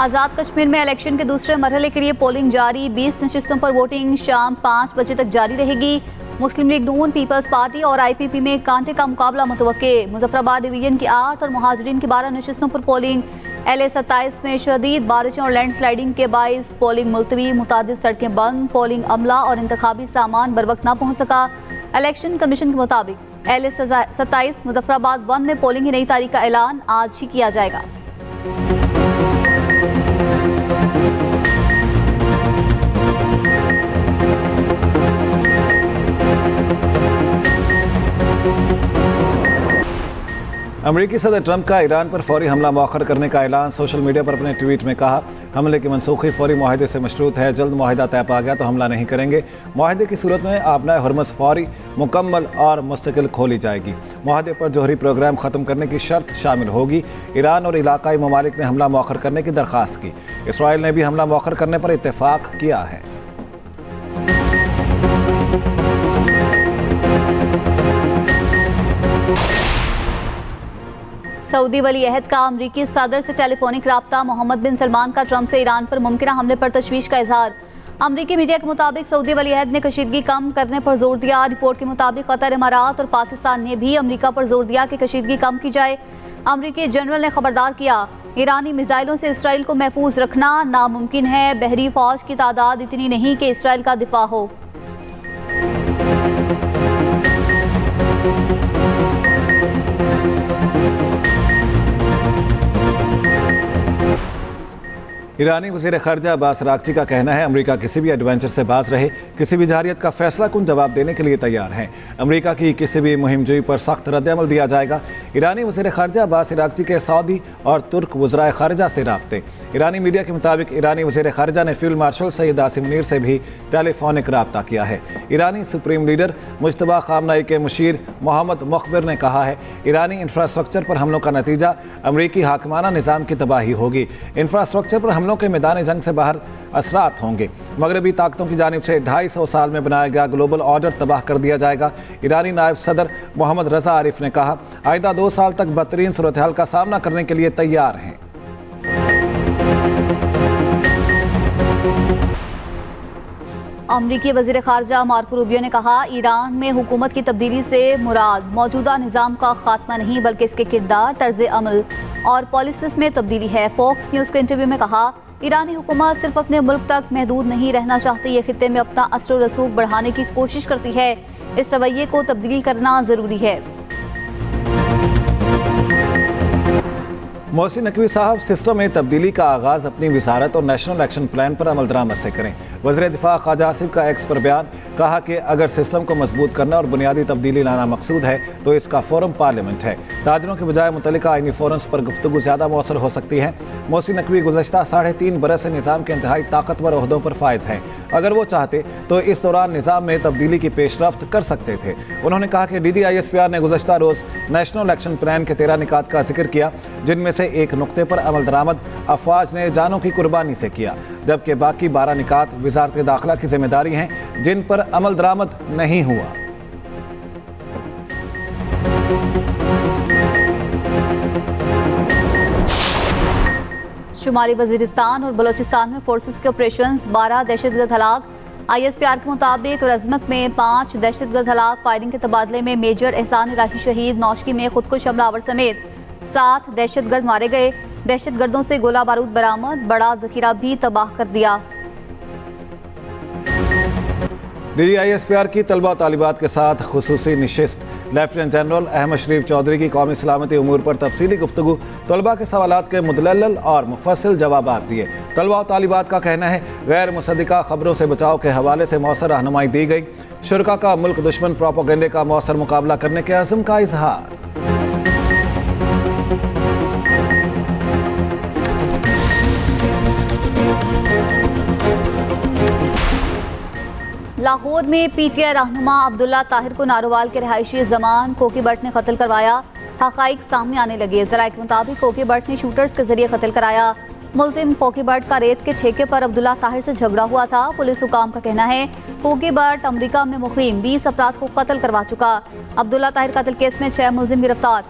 आज़ाद कश्मीर में इलेक्शन के दूसरे मरहले के लिए पोलिंग जारी। 20 नशिस्तों पर वोटिंग शाम 5 बजे तक जारी रहेगी। मुस्लिम लीग नून, पीपल्स पार्टी और IPP में कांटे का मुकाबला मुतवक्के। मुजफ्फराबाद डिवीजन की 8 और महाजरीन की 12 नशिस्तों पर पोलिंग। LA 27 में शदीद बारिशों और लैंडस्लाइडिंग के बाइस पोलिंग मुलतवी, मुतादिद सड़कें बंद। पोलिंग अमला और इंतखाबी सामान बर वक्त न पहुँच सका। इलेक्शन कमीशन के मुताबिक LA 27 मुजफ्फराबाद 1 में पोलिंग की नई तारीख का ऐलान आज ही किया जाएगा। अमेरिकी सदर ट्रंप का ईरान पर फौरी हमला मौखर करने का ऐलान। सोशल मीडिया पर अपने ट्वीट में कहा, हमले की मनसूखी फौरी मुआहदे से मशरूत है। जल्द मुआहदा तय पा गया तो हमला नहीं करेंगे। मुआहदे की सूरत में आबनाए हुर्मुज़ फौरी, मुकम्मल और मुस्तकिल खोली जाएगी। मुआहदे पर जोहरी प्रोग्राम ख़त्म करने की शर्त शामिल होगी। ईरान और इलाकाई ममालिक ने हमला मौखर करने की दरख्वास्त की। इसराइल ने भी हमला मौखर करने पर इत्तेफाक किया है। सऊदी वली अहद का अमरीकी सदर से टेलीफोनिक राब्ता। मोहम्मद बिन सलमान का ट्रंप से ईरान पर मुमकिन हमले पर तशवीश का इजहार। अमरीकी मीडिया के मुताबिक सऊदी वली अहद ने कशीदगी कम करने पर जोर दिया। रिपोर्ट के मुताबिक कतर, इमारात और पाकिस्तान ने भी अमरीका पर जोर दिया कि कशीदगी कम की जाए। अमरीकी जनरल ने खबरदार किया, ईरानी मिसाइलों से इसराइल को महफूज रखना नामुमकिन है। बहरी फौज की तादाद इतनी नहीं कि इसराइल का दिफा हो। ईरानी वज़ीर ख़ारिजा अब्बास अराग़ची का कहना है, अमेरिका किसी भी एडवेंचर से बाज रहे, किसी भी जारियत का फैसला कुन जवाब देने के लिए तैयार है। अमेरिका की किसी भी मुहिमजोई पर सख्त रद्द-ए-अमल दिया जाएगा। ईरानी वज़ीर ख़ारिजा अब्बास अराग़ची के सऊदी और तुर्क वज़राए ख़ारिजा से राब्ते। ईरानी मीडिया के मुताबिक ईरानी वज़ीर ख़ारिजा ने फील्ड मार्शल सैयद आसिम मुनीर से भी टेलीफोनिक राब्ता किया है। ईरानी सुप्रीम लीडर मुज्तबा ख़ामनई के मुशीर मोहम्मद मुख़बिर ने कहा है, ईरानी इंफ्रास्ट्रक्चर पर हमलों का नतीजा अमरीकी हाकिमाना निज़ाम की तबाही होगी। इंफ्रास्ट्रक्चर पर हमलों के मैदान जंग से बाहर असरात होंगे। मगरबी ताकतों की जानिब से 250 साल में बनाया गया ग्लोबल ऑर्डर तबाह कर दिया जाएगा। ईरानी नायब सदर मोहम्मद रजा आरिफ ने कहा, आइंदा 2 साल तक बदतरीन सूरत हाल का सामना करने के लिए तैयार हैं। अमरीकी वज़ीर ख़ारिजा मार्को रूबियो ने कहा, ईरान में हुकूमत की तब्दीली से मुराद मौजूदा निज़ाम का खात्मा नहीं बल्कि इसके किरदार, तर्ज अमल और पॉलिसीज़ में तब्दीली है। फॉक्स न्यूज़ के इंटरव्यू में कहा, ईरानी हुकूमत सिर्फ अपने मुल्क तक महदूद नहीं रहना चाहती, ये खित्ते में अपना असर व रसूख बढ़ाने की कोशिश करती है। इस रवैये को तब्दील करना ज़रूरी है। मोहसिन नकवी साहब, सिस्टम में तब्दीली का आगाज़ अपनी वजारत और नेशनल एक्शन प्लान पर अमल दरामद से करें। वज़ीर दिफा ख्वाजा आसिफ का एक्स पर बयान, कहा कि अगर सिस्टम को मजबूत करना और बुनियादी तब्दीली लाना मकसूद है तो इसका फोरम पार्लियामेंट है। ताजरों के बजाय मुतल्लिका आइनी फोरम्स पर गुफ्तगू ज़्यादा मौसर हो सकती है। मोहसिन नकवी गुज़श्ता 3.5 बरस से निज़ाम के इंतहाई ताकतवर ओहदों पर फायज़ हैं। अगर वो चाहते तो इस दौरान निज़ाम में तब्दीली की पेशरफ्त कर सकते थे। उन्होंने कहा कि DDISPR ने गुज़श्ता रोज़ नेशनल एक्शन प्लान के 13 निकात का जिक्र किया, जिनमें से एक नुक्ते पर अमल दरामद अफवाज ने जानों की कुर्बानी से किया, जबकि बाकी 12 निकात वज़ारत दाखिला की जिम्मेदारी हैं जिन पर अमल दरामद नहीं हुआ। शुमाली वजीरिस्तान और बलोचिस्तान में फोर्सेस के ऑपरेशन, 12 दहशतगर्द हलाक। ISPR के मुताबिक रजमक में 5 दहशतगर्द हलाक। फायरिंग के तबादले में मेजर एहसान इलाही शहीद। नौशकी में खुदकुश हमलावर समेत 7 दहशतगर्द मारे गए। दहशतगर्दों से गोला बारूद बरामद, बड़ा जखीरा भी तबाह कर दिया। DDISPR की तलबा तालिबात के साथ खुसूसी निशिस्त। लेफ्टिनेंट जनरल अहमद शरीफ चौधरी की कौमी सलामती उमूर पर तफसीली गुफ्तगू, तलबा के सवालात के मुदल्लल और मुफस्सिल जवाबात दिए। तलबा तालिबात का कहना है, गैर मुसद्दिका खबरों से बचाव के हवाले से मौसर रहनुमाई दी गई। शुरका का मुल्क दुश्मन प्रोपोगंडे का मौसर मुकाबला करने के अज़्म का इजहार। लाहौर में PTI रहनुमा अब्दुल्ला ताहिर को नारोवाल के रहायशी जमान कोकी बट ने कत्ल करवाया। हक़ाइक़ सामने आने लगे। ज़राए के मुताबिक कोकी बट ने शूटर्स के जरिए कत्ल कराया। मुल्ज़िम कोकी बट का रेत के ठेके पर अब्दुल्ला ताहिर से झगड़ा हुआ था। पुलिस हुकाम का कहना है, कोकी बट अमरीका में मुक़ीम 20 अफराद को कत्ल करवा चुका। अब्दुल्ला ताहिर कत्ल केस में 6 मुल्ज़िम गिरफ्तार।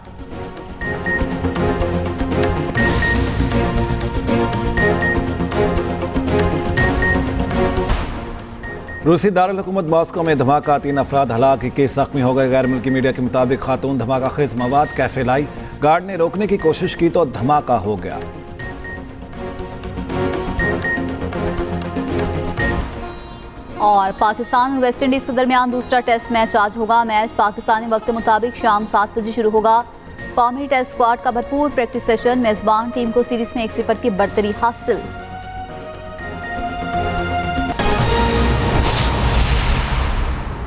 रूसी दारुल हुकूमत मॉस्को में धमाका, 3 अफराद हलाक, 21 जख्मी हो गए। गैर मुल्की मीडिया के मुताबिक खातून धमाका खेज मवाद कैफे लाई, गार्ड ने रोकने की कोशिश की तो धमाका हो गया। और पाकिस्तान और वेस्ट इंडीज के दरमियान दूसरा टेस्ट मैच आज होगा। मैच पाकिस्तानी वक्त के मुताबिक शाम 7 बजे शुरू होगा। कौमी टेस्ट स्क्वाड का भरपूर प्रैक्टिस सेशन, मेजबान टीम को सीरीज में 1-0 की बढ़तरी हासिल।